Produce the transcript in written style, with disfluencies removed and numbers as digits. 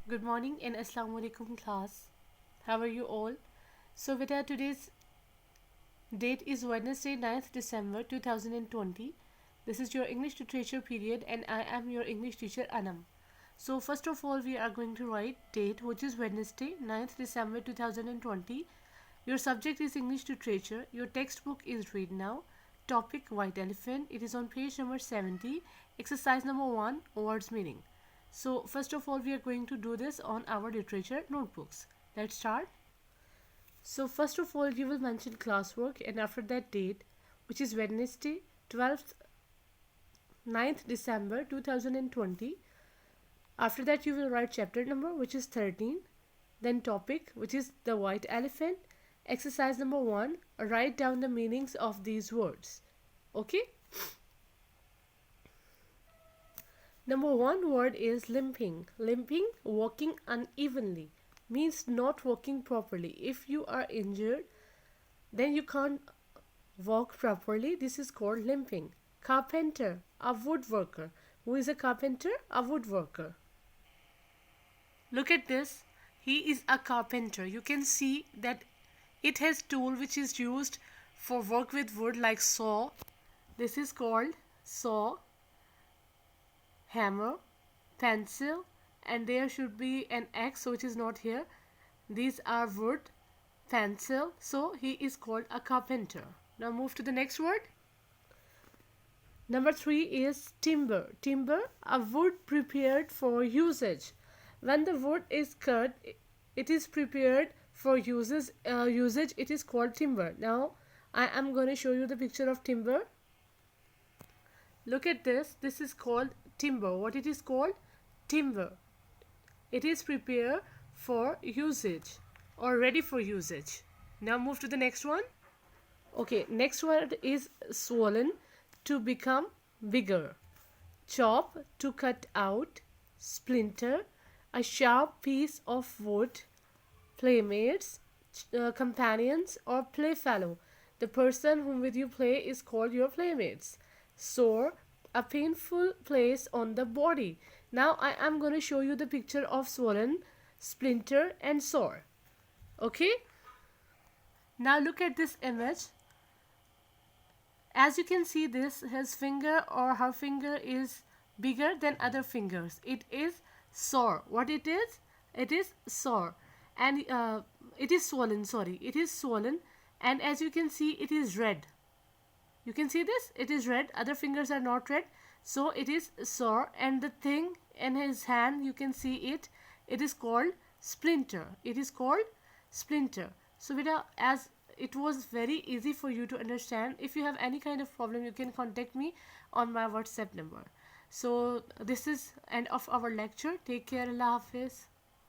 Good morning and Assalamu alaikum class. How are you all? So beta, today's date is Wednesday 9th December 2020. This is your English literature period and I am your English teacher Anam. So first of all we are going to write date, which is Wednesday 9th December 2020. Your subject is English literature. Your textbook is Read Now. Topic White Elephant. It is on page number 70. Exercise number 1, words meaning. So first of all we are going to do this on our literature notebooks. Let's start. So first of all you will mention classwork and after that date, which is Wednesday 12th 9th December 2020. After that you will write chapter number, which is 13. Then topic, which is the white elephant. Exercise number 1, write down the meanings of these words. Okay. Number 1 word is limping. Limping, walking unevenly, means not walking properly. If you are injured, then you can't walk properly. This is called limping. Carpenter, a woodworker. Who is a carpenter? A woodworker. Look at this. He is a carpenter. You can see that it has tool which is used for work with wood like saw. This is called saw, hammer, pencil, and there should be an X which is not here. These are wood, pencil, so he is called a carpenter. Now move to the next word. Number 3 is timber. Timber, a wood prepared for usage. When the wood is cut, it is prepared for usage. It is called timber. Now I am going to show you the picture of timber. Look at this. This is called timber. What it is called? Timber. It is prepared for usage or ready for usage. Now move to the next one. Okay, next word is swollen, to become bigger. Chop, to cut out. Splinter, a sharp piece of wood. Playmates, companions or playfellow. The person whom with you play is called your playmates. Sore, a painful place on the body. Now I am going to show you the picture of swollen, splinter and sore. Okay. Now look at this image. As you can see, this his finger or her finger is bigger than other fingers. It is sore. What it is? It is sore. And it is swollen. Sorry, it is swollen. And as you can see, it is red. You can see this, it is red. Other fingers are not red, so it is sore. And the thing in his hand, you can see it, it is called splinter. It is called splinter. So beta, as it was very easy for you to understand, if you have any kind of problem, you can contact me on my WhatsApp number. So this is end of our lecture. Take care. Allah Hafiz.